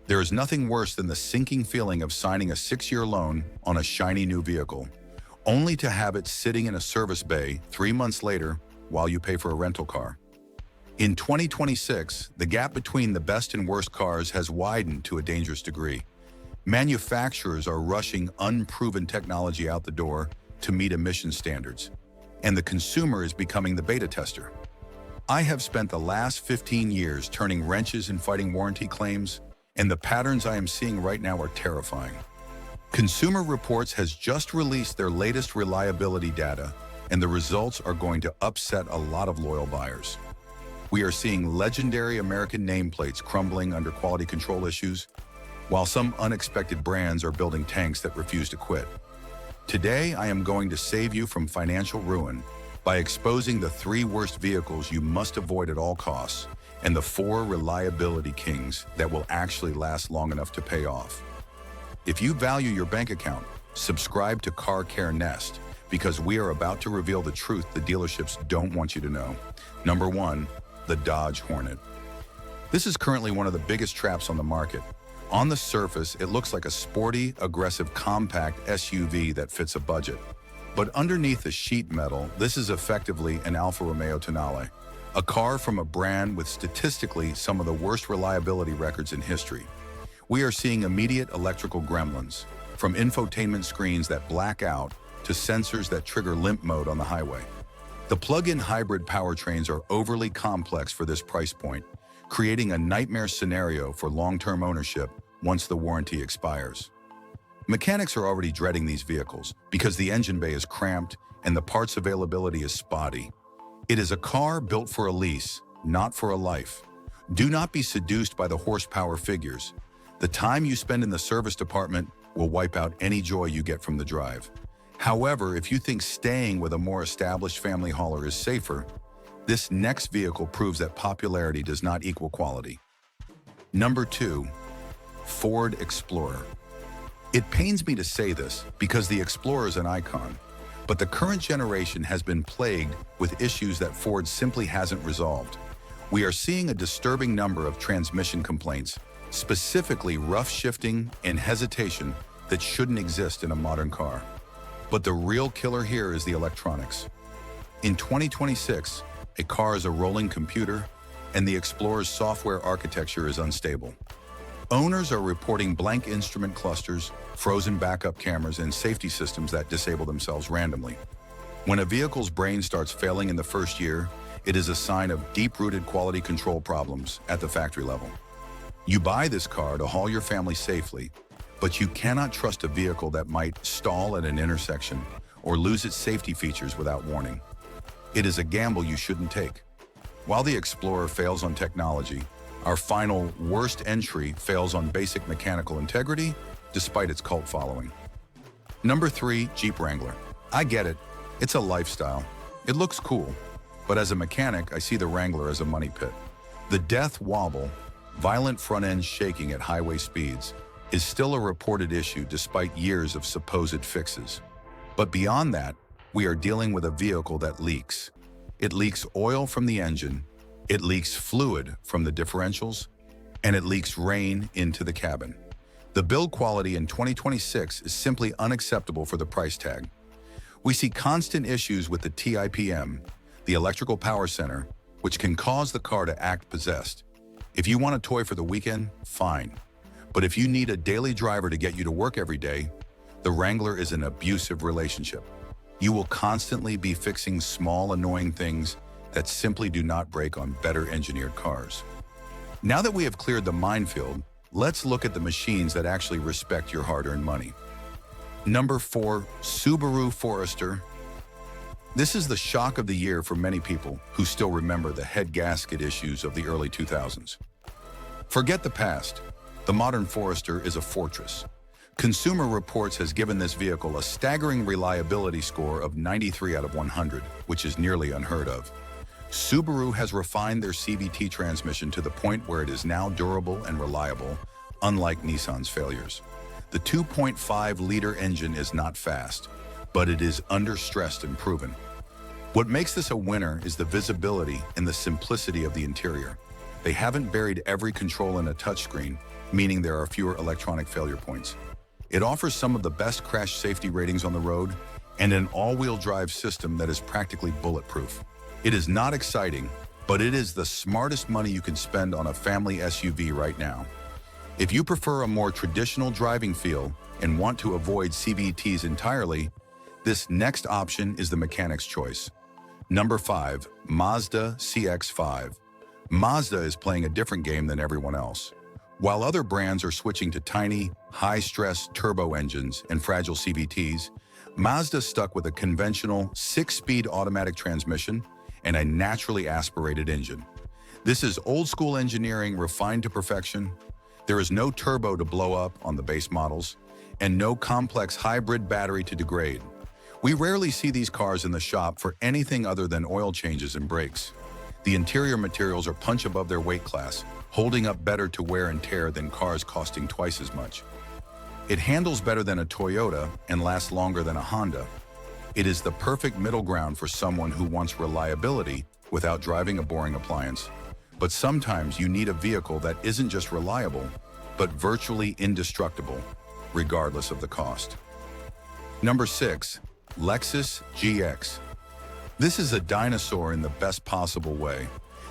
There is nothing worse than the sinking feeling of signing a 6-year loan on a shiny new vehicle, only to have it sitting in a service bay 3 months later while you pay for a rental car. In 2026, the gap between the best and worst cars has widened to a dangerous degree. Manufacturers are rushing unproven technology out the door to meet emission standards, and the consumer is becoming the beta tester. I have spent the last 15 years turning wrenches and fighting warranty claims, and the patterns I am seeing right now are terrifying. Consumer Reports has just released their latest reliability data, and the results are going to upset a lot of loyal buyers. We are seeing legendary American nameplates crumbling under quality control issues, while some unexpected brands are building tanks that refuse to quit. Today, I am going to save you from financial ruin by exposing the 3 worst vehicles you must avoid at all costs and the 4 reliability kings that will actually last long enough to pay off. If you value your bank account, subscribe to Car Care Nest, because we are about to reveal the truth the dealerships don't want you to know. Number 1, the Dodge Hornet. This is currently one of the biggest traps on the market. On the surface, it looks like a sporty, aggressive, compact SUV that fits a budget. But underneath the sheet metal, this is effectively an Alfa Romeo Tonale, a car from a brand with statistically some of the worst reliability records in history. We are seeing immediate electrical gremlins, from infotainment screens that black out to sensors that trigger limp mode on the highway. The plug-in hybrid powertrains are overly complex for this price point, creating a nightmare scenario for long-term ownership once the warranty expires. Mechanics are already dreading these vehicles because the engine bay is cramped and the parts availability is spotty. It is a car built for a lease, not for a life. Do not be seduced by the horsepower figures. The time you spend in the service department will wipe out any joy you get from the drive. However, if you think staying with a more established family hauler is safer, this next vehicle proves that popularity does not equal quality. Number 2, Ford Explorer. It pains me to say this because the Explorer is an icon, but the current generation has been plagued with issues that Ford simply hasn't resolved. We are seeing a disturbing number of transmission complaints, specifically rough shifting and hesitation that shouldn't exist in a modern car. But the real killer here is the electronics. In 2026, a car is a rolling computer, and the Explorer's software architecture is unstable. Owners are reporting blank instrument clusters, frozen backup cameras, and safety systems that disable themselves randomly. When a vehicle's brain starts failing in the first year, it is a sign of deep-rooted quality control problems at the factory level. You buy this car to haul your family safely, but you cannot trust a vehicle that might stall at an intersection or lose its safety features without warning. It is a gamble you shouldn't take. While the Explorer fails on technology, our final worst entry fails on basic mechanical integrity, despite its cult following. Number 3, Jeep Wrangler. I get it. It's a lifestyle. It looks cool. But as a mechanic, I see the Wrangler as a money pit. The death wobble, violent front-end shaking at highway speeds, is still a reported issue despite years of supposed fixes. But beyond that, we are dealing with a vehicle that leaks. It leaks oil from the engine, it leaks fluid from the differentials, and it leaks rain into the cabin. The build quality in 2026 is simply unacceptable for the price tag. We see constant issues with the TIPM, the electrical power center, which can cause the car to act possessed. If you want a toy for the weekend, fine. But if you need a daily driver to get you to work every day, the Wrangler is an abusive relationship. You will constantly be fixing small, annoying things that simply do not break on better engineered cars. Now that we have cleared the minefield, let's look at the machines that actually respect your hard-earned money. Number 4, Subaru Forester. This is the shock of the year for many people who still remember the head gasket issues of the early 2000s. Forget the past. The modern Forester is a fortress. Consumer Reports has given this vehicle a staggering reliability score of 93 out of 100, which is nearly unheard of. Subaru has refined their CVT transmission to the point where it is now durable and reliable, unlike Nissan's failures. The 2.5-liter engine is not fast, but it is understressed and proven. What makes this a winner is the visibility and the simplicity of the interior. They haven't buried every control in a touchscreen. meaning there are fewer electronic failure points. It offers some of the best crash safety ratings on the road and an all-wheel drive system that is practically bulletproof. It is not exciting, but it is the smartest money you can spend on a family SUV right now. If you prefer a more traditional driving feel and want to avoid CVTs entirely, this next option is the mechanic's choice. Number 5, Mazda CX-5. Mazda is playing a different game than everyone else. While other brands are switching to tiny, high-stress turbo engines and fragile CVTs, Mazda stuck with a conventional 6-speed automatic transmission and a naturally aspirated engine. This is old-school engineering refined to perfection. There is no turbo to blow up on the base models, and no complex hybrid battery to degrade. We rarely see these cars in the shop for anything other than oil changes and brakes. The interior materials are punch above their weight class, holding up better to wear and tear than cars costing twice as much. It handles better than a Toyota and lasts longer than a Honda. It is the perfect middle ground for someone who wants reliability without driving a boring appliance. But sometimes you need a vehicle that isn't just reliable, but virtually indestructible, regardless of the cost. Number 6, Lexus GX. This is a dinosaur in the best possible way.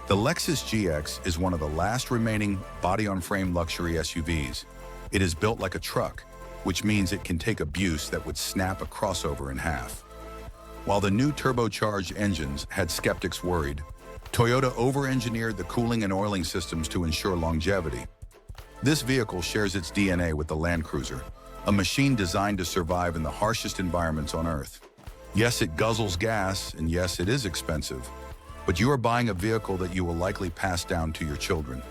The Lexus GX is one of the last remaining body-on-frame luxury SUVs. It is built like a truck, which means it can take abuse that would snap a crossover in half. While the new turbocharged engines had skeptics worried, Toyota over-engineered the cooling and oiling systems to ensure longevity. This vehicle shares its DNA with the Land Cruiser, a machine designed to survive in the harshest environments on Earth. Yes, it guzzles gas, and yes, it is expensive, but you are buying a vehicle that you will likely pass down to your children.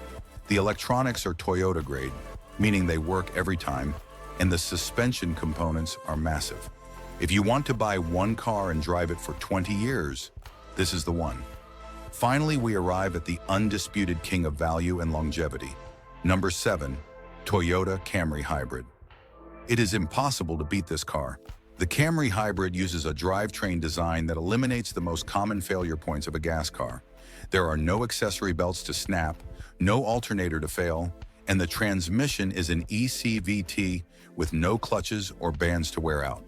The electronics are Toyota grade, meaning they work every time, and the suspension components are massive. If you want to buy one car and drive it for 20 years, this is the one. Finally, we arrive at the undisputed king of value and longevity. Number 7, Toyota Camry Hybrid. It is impossible to beat this car. The Camry Hybrid uses a drivetrain design that eliminates the most common failure points of a gas car. There are no accessory belts to snap, no alternator to fail, and the transmission is an ECVT with no clutches or bands to wear out.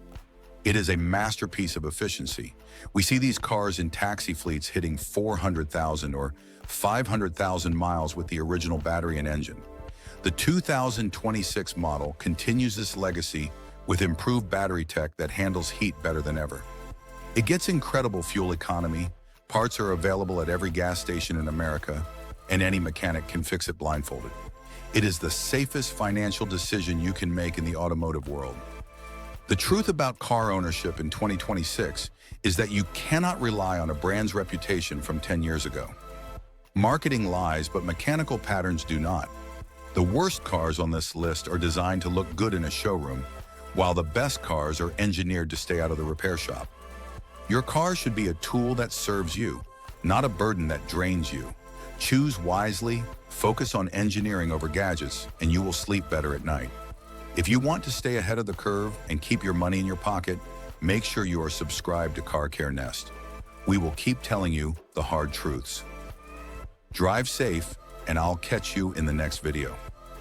It is a masterpiece of efficiency. We see these cars in taxi fleets hitting 400,000 or 500,000 miles with the original battery and engine. The 2026 model continues this legacy with improved battery tech that handles heat better than ever. It gets incredible fuel economy, parts are available at every gas station in America, and any mechanic can fix it blindfolded. It is the safest financial decision you can make in the automotive world. The truth about car ownership in 2026 is that you cannot rely on a brand's reputation from 10 years ago. Marketing lies, but mechanical patterns do not. The worst cars on this list are designed to look good in a showroom, while the best cars are engineered to stay out of the repair shop. Your car should be a tool that serves you, not a burden that drains you. Choose wisely, focus on engineering over gadgets, and you will sleep better at night. If you want to stay ahead of the curve and keep your money in your pocket, make sure you are subscribed to Car Care Nest. We will keep telling you the hard truths. Drive safe, and I'll catch you in the next video.